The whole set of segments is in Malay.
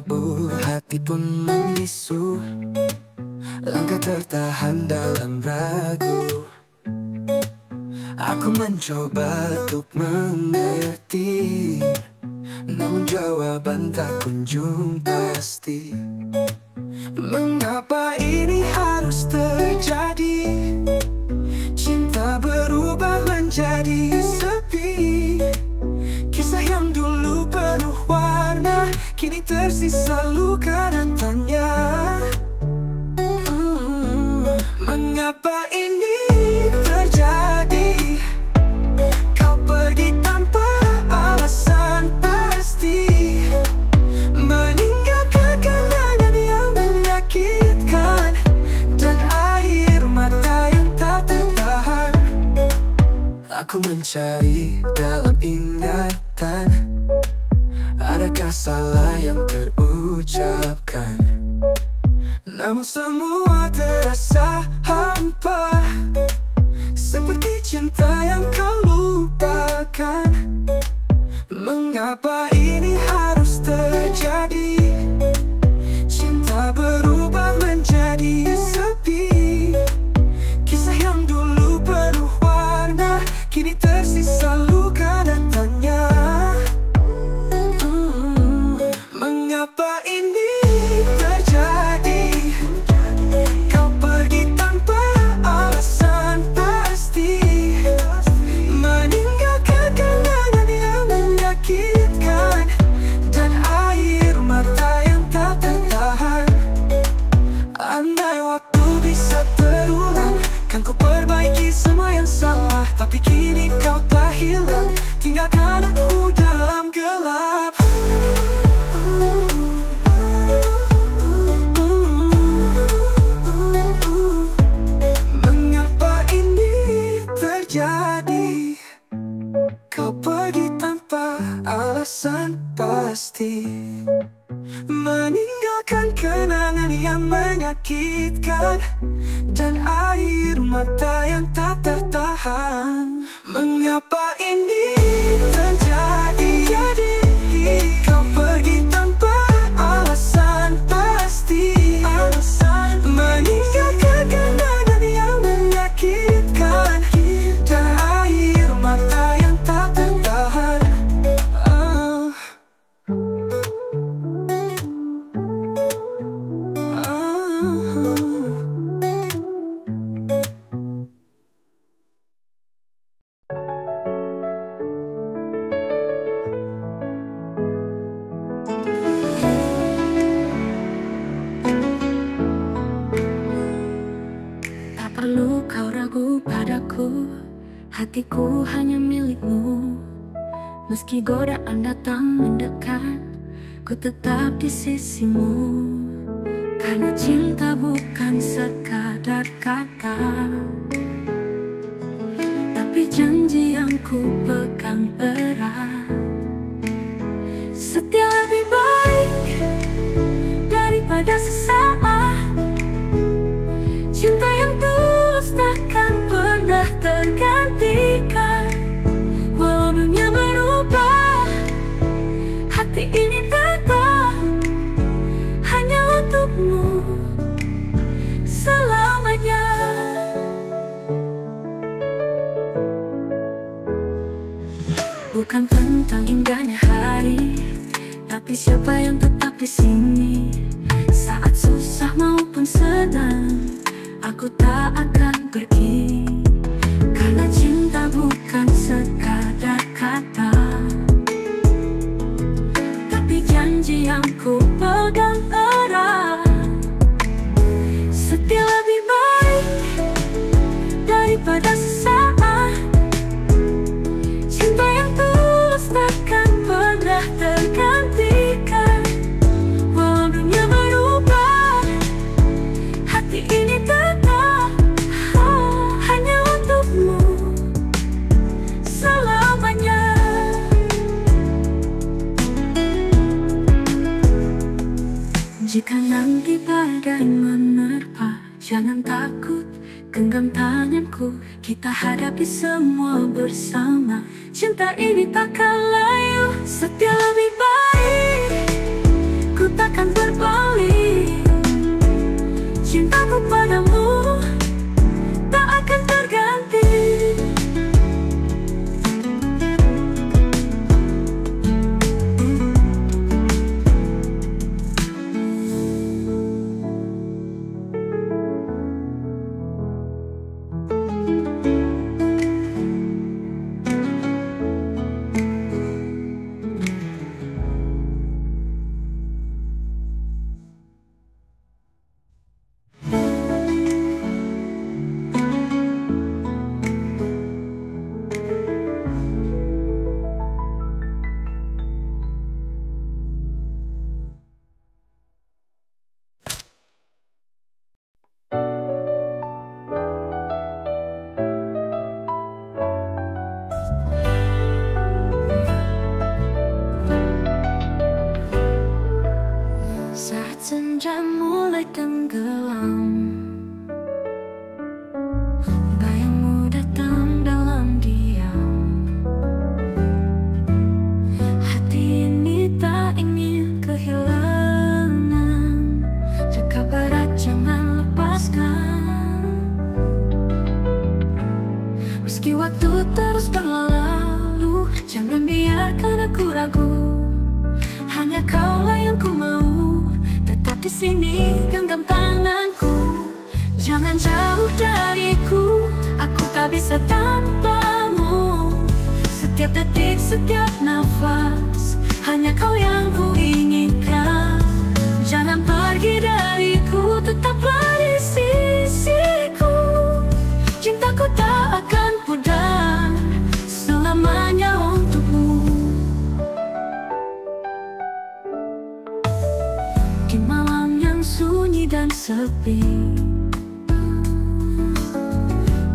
mabuk, hati pun membisu. Langkah tertahan dalam ragu. Aku mencoba untuk mengerti, namun jawaban tak kunjung pasti. Mengapa ini harus terjadi? Cinta berubah menjadi sepi. Kisah yang dulu penuh warna kini tersisa luka dan tanya. Mengapa ini terjadi? Kau pergi tanpa alasan pasti, meninggalkan kenangan yang menyakitkan dan air mata yang tak tertahan. Aku mencari dalam ingatan, adakah salah yang terucapkan? Namun semua terasa hampa, seperti cinta yang kau lupakan. Mengapa ini harus terjadi? Cinta berubah menjadi sepi. Kisah yang dulu penuh warna kini tersisa luka dan tanya. Mengapa ini terjadi? Kau pergi tanpa alasan pasti, meninggalkan kenangan yang menyakitkan dan air mata yang tak tertahan. Andai waktu bisa terulang, kan ku perbaiki semua yang salah. Tapi kini kau tak hilang, tinggalkan aku dalam gelap. Mengapa ini terjadi? Kau pergi tanpa alasan pasti, meninggalkan kenangan yang menyakitkan dan air mata yang tak tertahan. Mengapa ini terjadi? Kau pergi tanpa alasan pasti, meninggalkan kenangan yang menyakitkan dan air mata yang tak tertahan. Tak perlu kau ragu padaku, hatiku hanya milikmu. Meski godaan datang mendekat, ku tetap di sisimu. Karena cinta bukan sekadar kata, tapi janji yang ku pegang erat. Setia lebih baik daripada sesaat. Cinta yang tulus takkan pernah tergantikan. Walau dunia berubah, hati ini tetap hanya untukmu selamanya. Bukan tentang indahnya hari, tapi siapa yang tetap di sini saat susah maupun senang. Aku tak akan pergi, karena cinta bukan sekadar kata, tapi janji yang ku pegang erat. Setia lebih baik daripada sesaat. Cinta yang tulus takkan pernah tergantikan. Walau dunia berubah, hati ini tetap hanya untukmu selamanya. Jika nanti badai menerpa, jangan takut, genggam tanganku. Kita hadapi semua bersama. Cinta ini takkan layu, setia lebih baik. Ku takkan akan berbalik. Cintaku padamu tak akan terganti. Saat senja mulai tenggelam, bayangmu datang dalam diam. Hati ini tak ingin kehilangan. Dekat berat jangan lepaskan. Meski waktu terus berlalu, jangan biarkan aku ragu. Hanya kaulah yang ku mau, tetap di sini genggam tanganku. Jangan jauh dariku, aku tak bisa tanpamu. Setiap detik, setiap nafas, hanya kau yang ku inginkan. Jangan pergi dariku, tetaplah di sisiku. Cintaku tak akan pudar selamanya untukmu. Di malam yang sunyi dan sepi,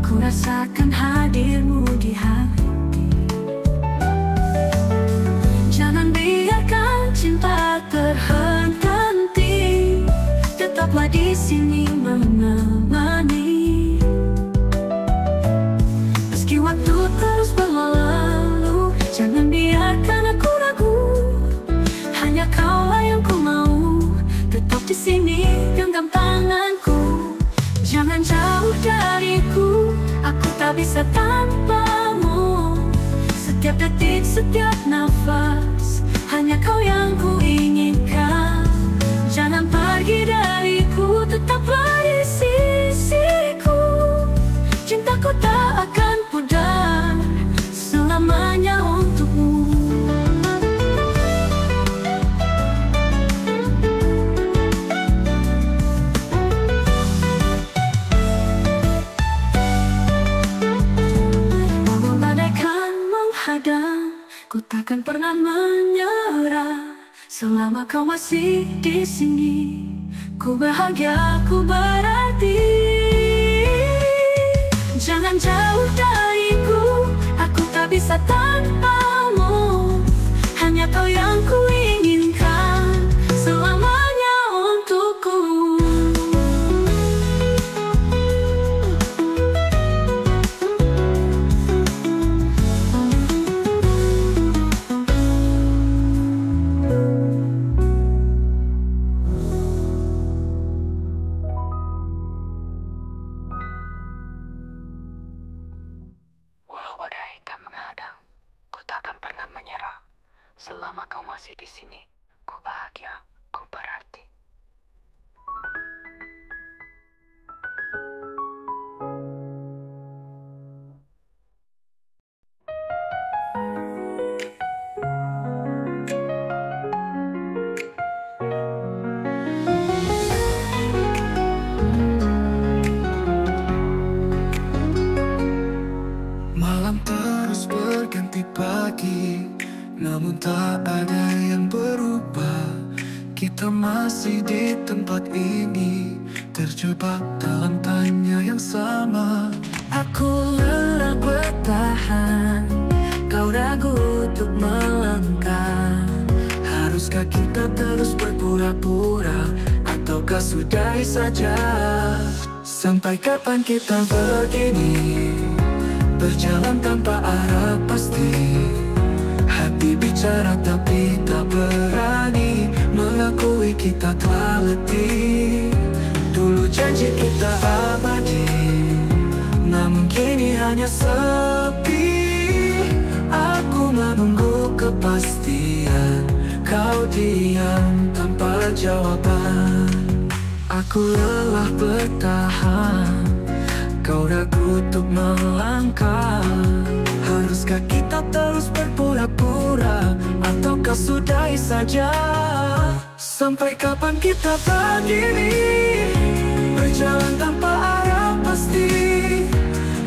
ku rasakan hadirmu di hati. Jangan biarkan cinta terhenti, tetaplah di sini menemani. Meski waktu terus berlalu, jangan biarkan aku ragu. Hanya kaulah yang ku mau, tetap di sini genggam tanganku. Jangan jauh dariku, aku tak bisa tanpamu. Setiap detik, setiap nafas, hanya kau yang ku inginkan. Jangan pergi dariku, tetaplah di sisiku. Cintaku tak akan pudar selamanya untukmu. Ku takkan pernah menyerah selama kau masih di sini. Ku bahagia, ku berarti. Jangan jauh dariku, aku tak bisa tanpamu. Hanya kau yang ku inginkan selamanya untukku. Selama kau masih di sini, ku bahagia, ku berarti. Malam terus berganti pagi, namun tak ada yang berubah. Kita masih di tempat ini, terjebak dalam tanya yang sama. Aku lelah bertahan, kau ragu untuk melangkah. Haruskah kita terus berpura-pura, ataukah sudahi saja? Sampai kapan kita begini, berjalan tanpa arah pasti. Hati bicara tapi tak berani mengakui kita telah letih. Dulu janji kita abadi, namun kini hanya sepi. Aku menunggu kepastian, kau diam tanpa jawaban. Aku lelah bertahan, kau ragu untuk melangkah. Haruskah kita terus berpura-pura, ataukah sudahi saja? Sampai kapan kita begini, berjalan tanpa arah pasti?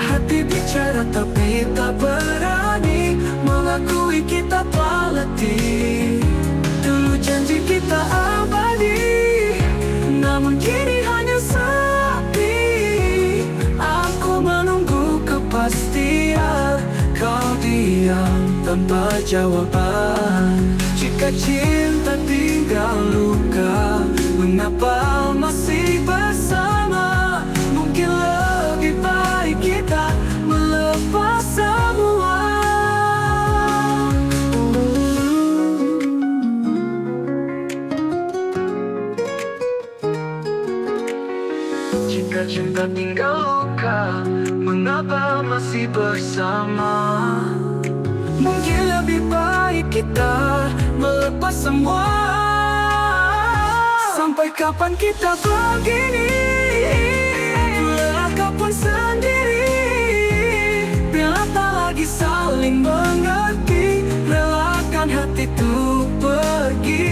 Hati bicara tapi tak berani mengakui kita telah letih. Dulu janji kita abadi, namun kini hanya sepi. Aku menunggu kepastian, kau diam tanpa jawaban. Jika cinta tinggal luka, mengapa masih bersama? Mungkin lebih baik kita melepas semua. Jika cinta tinggal luka, mengapa masih bersama? Mungkin lebih baik kita melepas semua. Sampai kapan kita begini? Lelah kau pun sendiri. Bila tak lagi saling mengerti, relakan hati itu pergi.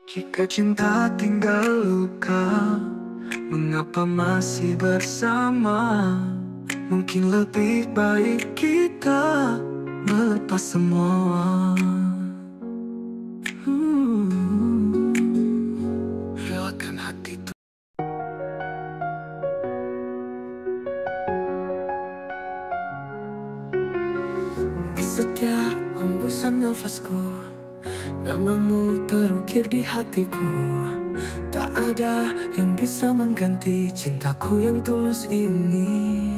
Jika cinta tinggal luka, mengapa masih bersama? Mungkin lebih baik kita melepas semua. Relakan hati itu. Di setiap hembusan nafasku, namamu terukir di hatiku. Tak ada yang bisa mengganti cintaku yang tulus ini.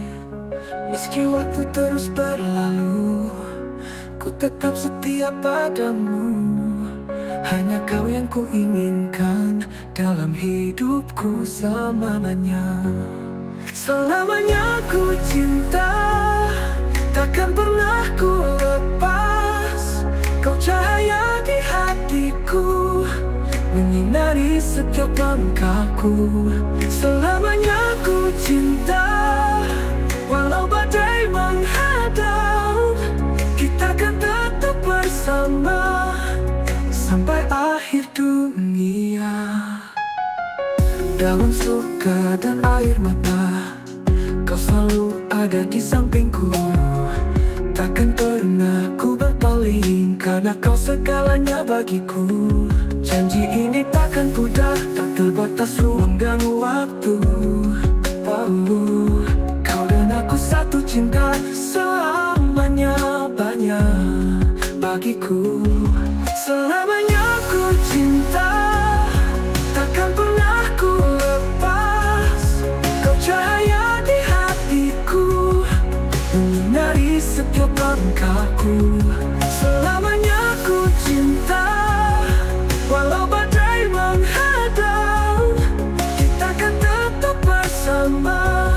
Meski waktu terus berlalu, ku tetap setia padamu. Hanya kau yang ku inginkan dalam hidupku selamanya. Selamanya ku cinta, takkan pernah ku lepas. Kau cahaya di hatiku, menyinari setiap langkahku. Selamanya ku cinta, walau badai menghadap, kita akan tetap bersama sampai akhir dunia. Dalam suka dan air mata, kau selalu ada di sampingku. Takkan pernah ku berpaling, karena kau segalanya bagiku. Janji ini takkan pudar, tak terbatas ruang dan waktu. Kau dan aku satu cinta, selamanya banyak bagiku. Selamanya ku cinta, takkan pernah ku lepas. Kau cahaya di hatiku, menyinari setiap langkahku. Selamanya ku cinta, walau badai menghadap, kita akan tetap bersama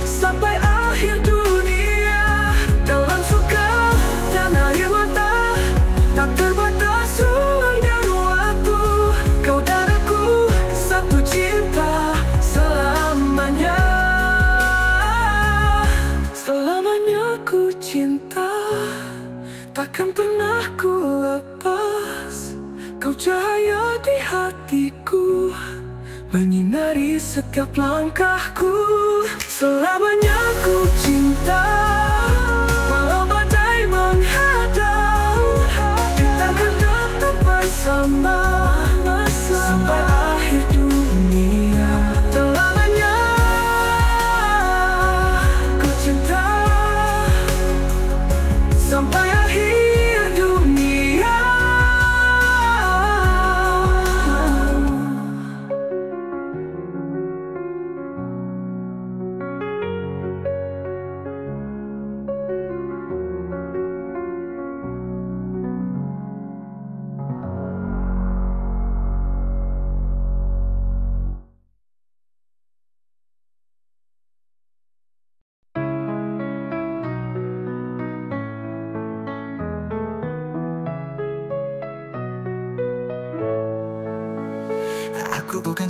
sampai akhir dunia. Dalam suka dan air mata, tak terbatas ruang dan waktu. Kau dan aku satu cinta selamanya. Selamanya ku cinta, takkan pernah ku lepas. Kau cahaya di hatiku, menyinari setiap langkahku. Selamanya ku cinta, walau badai menghadap, kita akan tetap bersama sampai akhir dunia. Selamanya ku cinta sampai akhir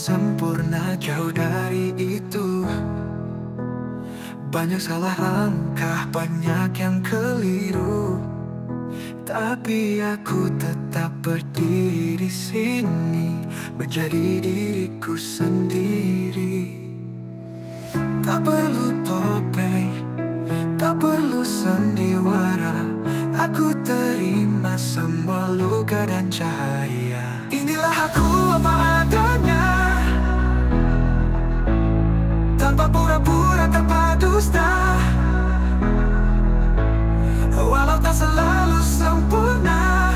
sempurna, jauh dari itu. Banyak salah langkah, banyak yang keliru, tapi aku tetap berdiri di sini, menjadi diriku sendiri. Tak perlu topeng, tak perlu sandiwara, aku terima semua luka dan cahaya. Inilah aku apa adanya, tanpa pura-pura, tanpa dusta. Walau tak selalu sempurna,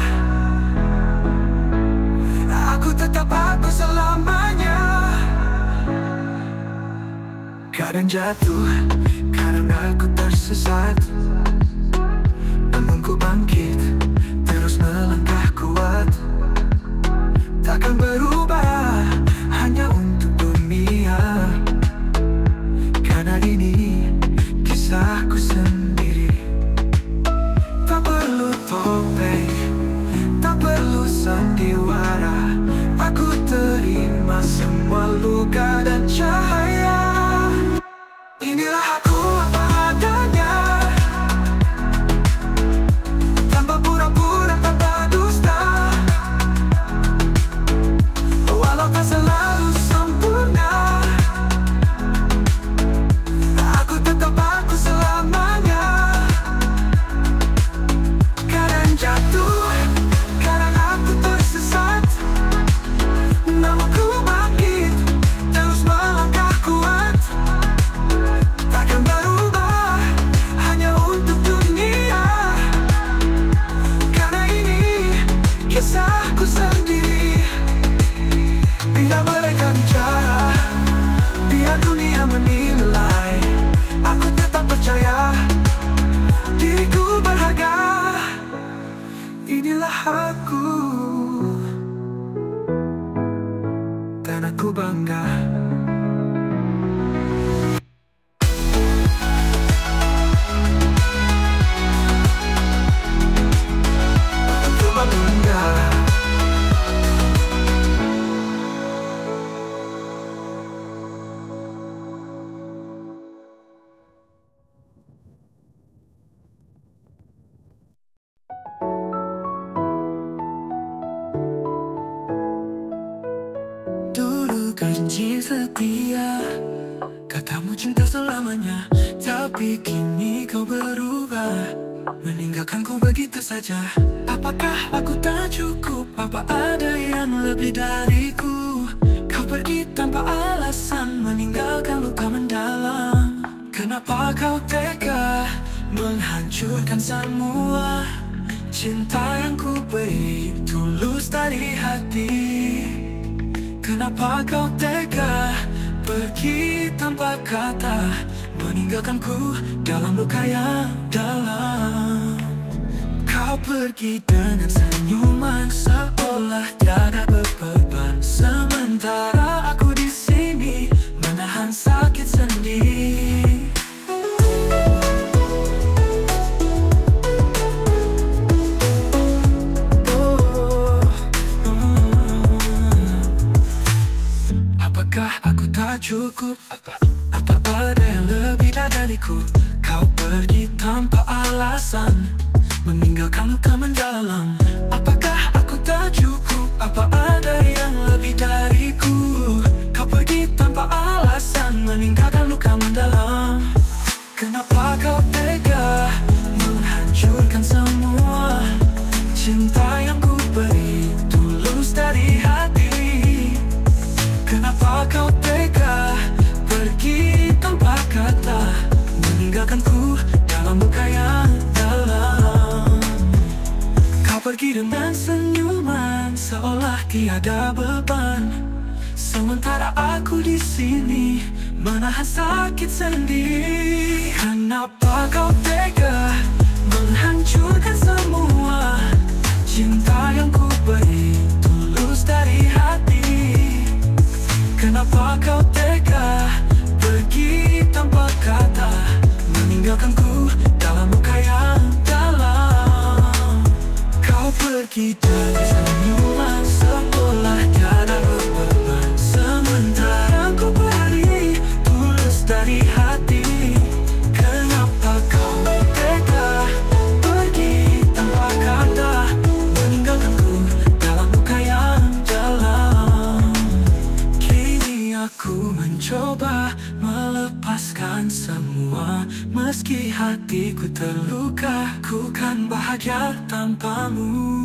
aku tetap aku selamanya. Kadang jatuh, kadang aku tersesat, namun ku bangkit, terus melangkah kuat. Takkan berubah hanya untuk dunia, karena ini kisahku sendiri. Tak perlu topeng, tak perlu sandiwara, aku terima semua luka dan cahaya. Inilah aku apa adanya, tanpa pura-pura, tanpa dusta. Walau tak selalu sempurna, aku tetap aku selamanya. Kadang jatuh, kadang aku tersesat, namun ku bangkit, terus melangkah kuat. Takkan berubah hanya untuk dunia, karena ini kisahku sendiri. Bila mereka bicara, biar dunia menilai, aku tetap percaya diriku berharga. Inilah aku, dan aku bangga. Aku bangga. Dulu kan janji setia, katamu cinta selamanya, tapi kini kau berubah, meninggalkanku begitu saja. Apakah aku tak cukup? Apa ada yang lebih dariku? Kau pergi tanpa alasan, meninggalkan luka mendalam. Kenapa kau tega menghancurkan semua cinta yang ku beri tulus dari hati? Kenapa kau tega pergi tanpa kata, meninggalkanku dalam luka yang dalam? Kau pergi dengan senyuman, seolah tiada beban, sementara aku di sini menahan sakit sendiri. Apakah aku tak cukup? Apa ada yang lebih dariku? Kau pergi tanpa alasan, meninggalkan luka mendalam. Apakah aku tak cukup? Apa ada yang lebih dariku? Kau pergi tanpa alasan, meninggalkan luka mendalam. Kenapa kau tega menghancurkan semua cinta yang ku beri tulus dari hati? Kenapa kau tega pergi tanpa kata, meninggalkanku dalam luka yang dalam? Kau pergi dengan senyuman, seolah tiada beban, sementara aku di sini menahan sakit sendiri. Kenapa kau tega menghancurkan semua cinta yang ku beri tulus dari hati? Kenapa kau tega pergi tanpa kata, meninggalkanku dalam luka yang dalam? Kau pergi dengan senyuman, seolah tiada beban, sementara Aku mencoba melepaskan semua, meski hatiku terluka. Ku kan bahagia tanpamu.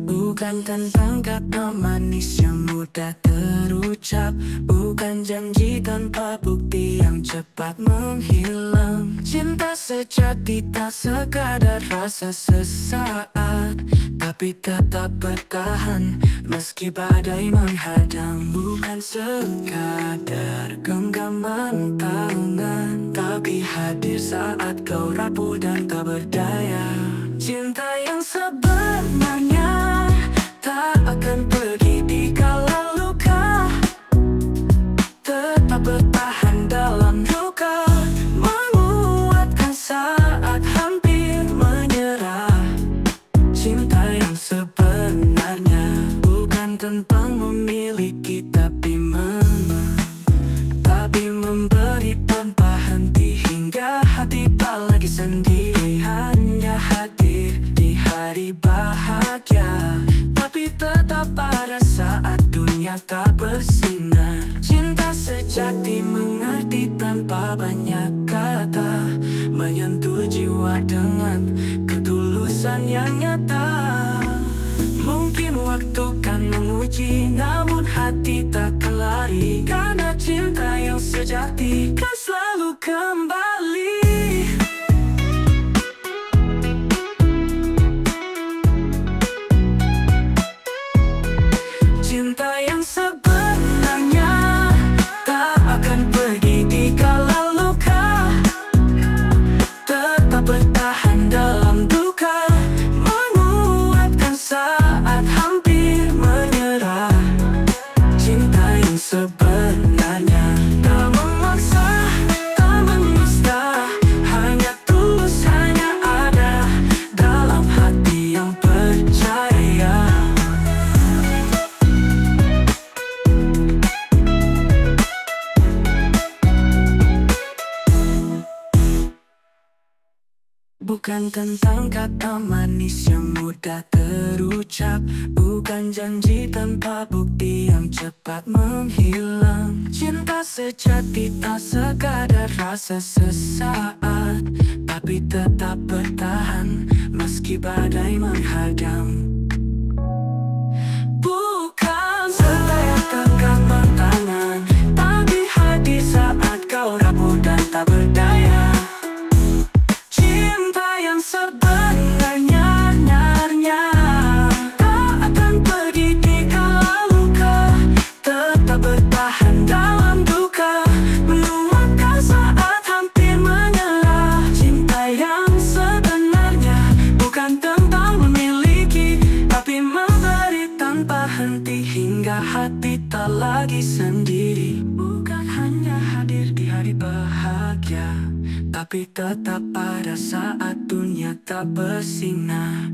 Bukan tentang kata manis yang mudah terucap, bukan janji tanpa bukti yang cepat menghilang. Cinta sejati tak sekadar rasa sesaat, tapi tetap bertahan meski badai menghadang. Bukan sekadar genggaman tangan, tapi hadir saat kau rapuh dan tak berdaya. Cinta yang sebenarnya tak akan pergi di kala luka, tetap bertahan dalam luka, menguatkan saat hampir menyerah. Cinta yang sebenarnya bukan tentang memiliki tapi memberi tanpa henti, hingga hati tak lagi sendiri, hanya hadir di hari bahagia, tapi tetap pada saat dunia tak bersinar. Cinta sejati mengerti tanpa banyak kata, menyentuh jiwa dengan ketulusan yang nyata. Mungkin waktu kan menguji, namun hati tak lari, karena cinta yang sejati kan selalu kembali. Cinta yang sebenarnya tak akan pergi di kala luka, tetap bertahan dalam duka, menguatkan saat hampir menyerah. Cinta yang sebenarnya tak memaksa, tak menyusta, hanya tulus, hanya ada dalam hati yang percaya. Bukan tentang kata manis yang mudah terucap, bukan janji tanpa bukti yang cepat menghilang. Cinta sejati tak sekadar rasa sesaat, tapi tetap bertahan meski badai menghadang. Bukan setiap genggaman tangan, tapi hadir saat kau rapuh dan tak berdaya. Cinta yang sebenarnya tak akan pergi di kala luka, tetap bertahan dalam duka, menguatkan saat hampir menyerah. Cinta yang sebenarnya bukan tentang memiliki, tapi memberi tanpa henti, hingga hati tak lagi sendiri. Bukan hanya hadir di hari bahagia, tapi tetap pada saat dunia tak bersinar.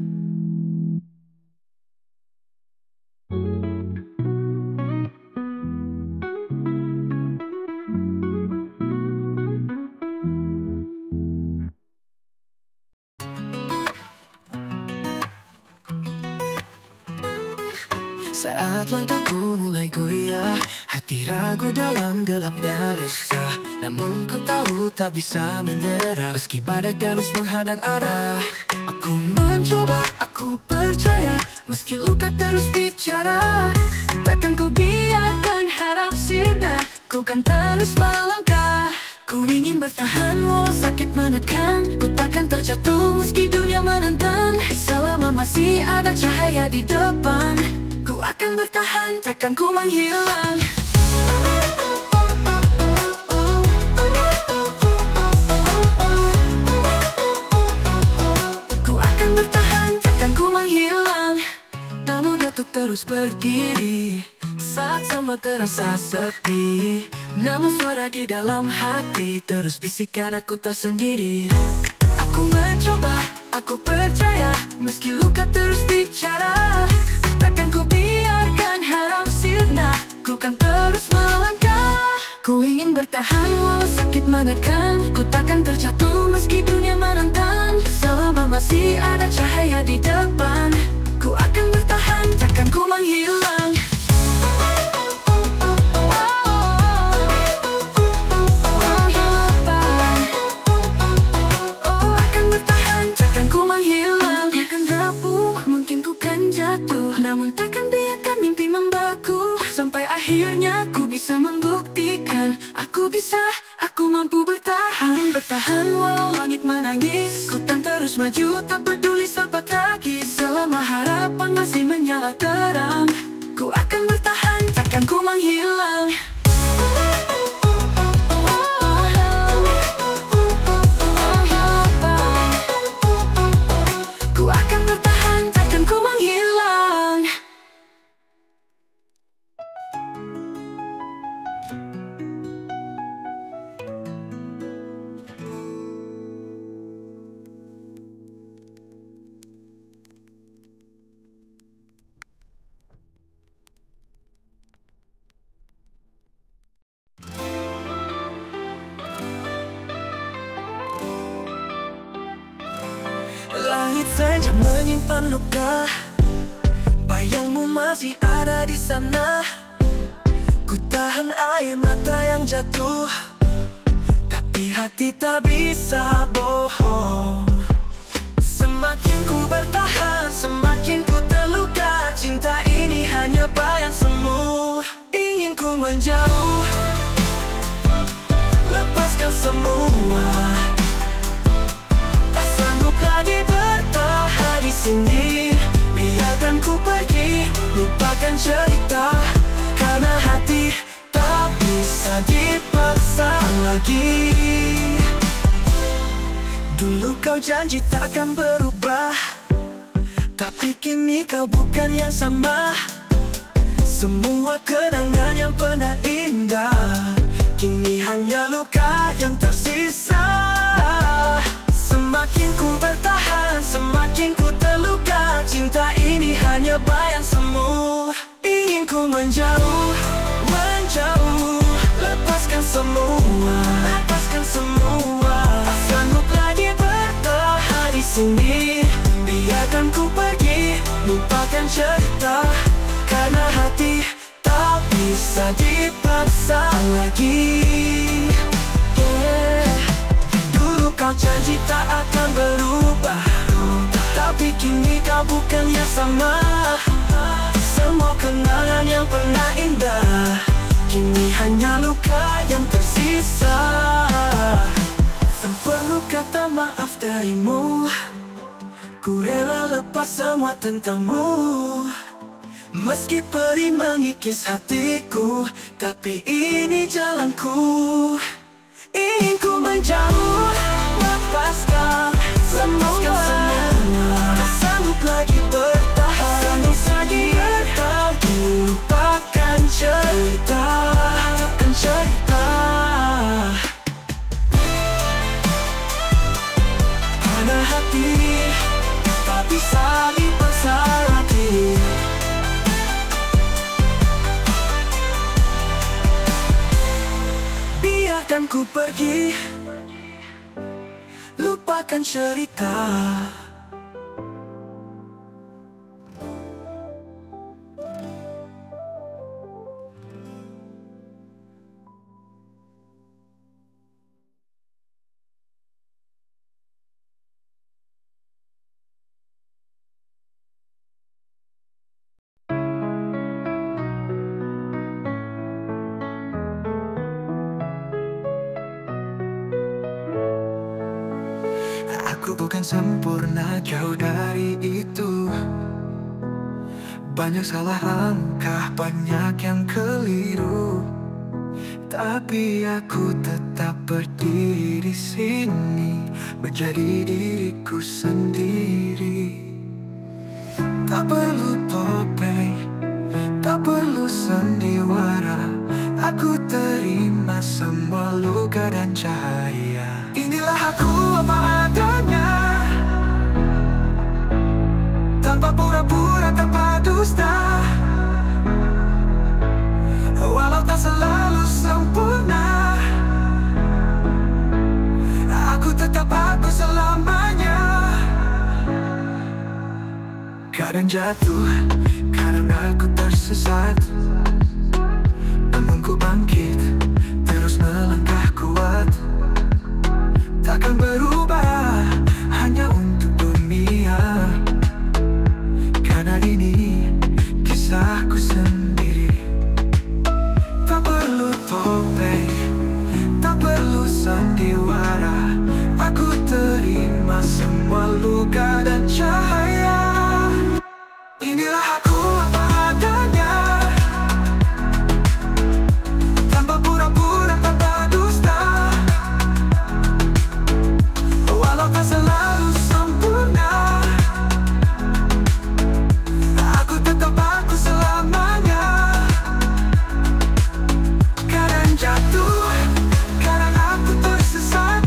Saat langkahku mulai goyah, hati ragu dalam gelapnya resah, namun ku tahu tak bisa menyerah meski badai terus menghadang arah. Aku mencoba, aku percaya, meski luka terus bicara, takkan ku biarkan harap sirna, ku kan terus melangkah. Ku ingin bertahan walau sakit menekan, ku takkan terjatuh meski dunia menentang. Selama masih ada cahaya di depan, ku akan bertahan, takkan ku menghilang. Ku akan bertahan, takkan ku menghilang. Namun untuk terus berdiri saat semua terasa sepi, namun suara di dalam hati terus bisikan aku tak sendiri. Aku mencoba, aku percaya, meski luka terus bicara, takkan ku biarkan harap sirna, ku kan terus melangkah. Ku ingin bertahan walau sakit menekan. Ku takkan terjatuh meski dunia menentang. Selama masih ada cahaya di depan, ku akan bertahan, takkan ku menghilang. Ku akan bertahan, takkan ku menghilang. Akan rapuh, mungkin ku kan jatuh, namun takkan biarkan mimpi membaku. Sampai akhirnya ku bisa membuktikan aku bisa, aku mampu bertahan. Bertahan walau langit menangis, ku kan terus maju, tak peduli sempat lagi. Selama harapan masih menyala terang, ku akan bertahan, takkan ku menghilang. Ku akan bertahan, takkan ku menghilang. Langit saja menyimpan luka, bayangmu masih ada di sana. Ku tahan air mata yang jatuh, tapi hati tak bisa bohong. Semakin ku bertahan, semakin ku terluka. Cinta ini hanya bayang semu. Ingin ku menjauh, lepaskan semua. Tak sanggup lagi bertahan di sini. Biarkan ku pergi, lupakan cerita, karena hati tak bisa dipaksa lagi. Dulu kau janji takkan berubah, tapi kini kau bukan yang sama. Semua kenangan yang pernah indah, kini hanya luka yang tersisa. Semakin ku bertahan, semakin ku terluka. Cinta ini hanya bayang semu. Ingin ku menjauh, menjauh. Lepaskan semua, lepaskan semua. Tak sanggup lagi bertahan di sini. Biarkan ku pergi, lupakan cerita, karena hati tak bisa dipaksa lagi. Dulu kau janji tak akan berubah, tapi kini kau bukan yang sama. Semua kenangan yang pernah indah, kini hanya luka yang tersisa. Tak perlu kata maaf darimu, ku rela lepas semua tentangmu. Meski perih mengikis hatiku, tapi ini jalanku. Ingin ku menjauh, lepaskan semua. Tak sanggup lagi bertahan, sanggup lagi bertahan. Lupakan cerita, lupakan cerita. Karena hati tak bisa dipaksa lagi. Biarkan ku pergi, lupakan cerita. Aku bukan sempurna, jauh dari itu. Banyak salah langkah, banyak yang keliru, tapi aku tetap berdiri di sini, menjadi diriku sendiri. Tak perlu topeng, tak perlu sandiwara. Aku terima semua luka dan cahaya. Inilah aku apa adanya, tanpa pura-pura, tanpa dusta. Walau tak selalu sempurna, Kadang jatuh karena aku tersesat, namun ku bangkit terus melangkah kuat. Takkan berubah hanya untuk dunia, karena ini kisahku sendiri. Tak perlu topeng, tak perlu sandiwara, aku terima semua luka dan cahaya. Inilah aku apa adanya, tanpa pura-pura, tanpa dusta. Walau tak selalu sempurna, aku tetap aku selamanya. Kadang jatuh, kadang aku tersesat,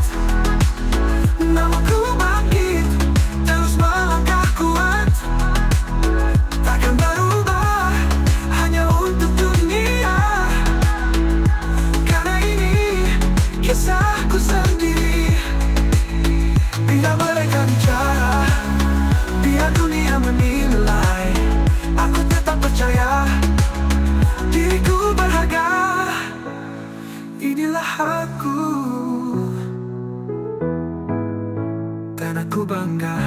namun ku bangkit terus melangkah kuat. Takkan berubah hanya untuk dunia, karena ini kisahku sendiri. Biar mereka bicara, biar dunia menilai, aku tetap percaya diriku berharga. Inilah aku, dan aku bangga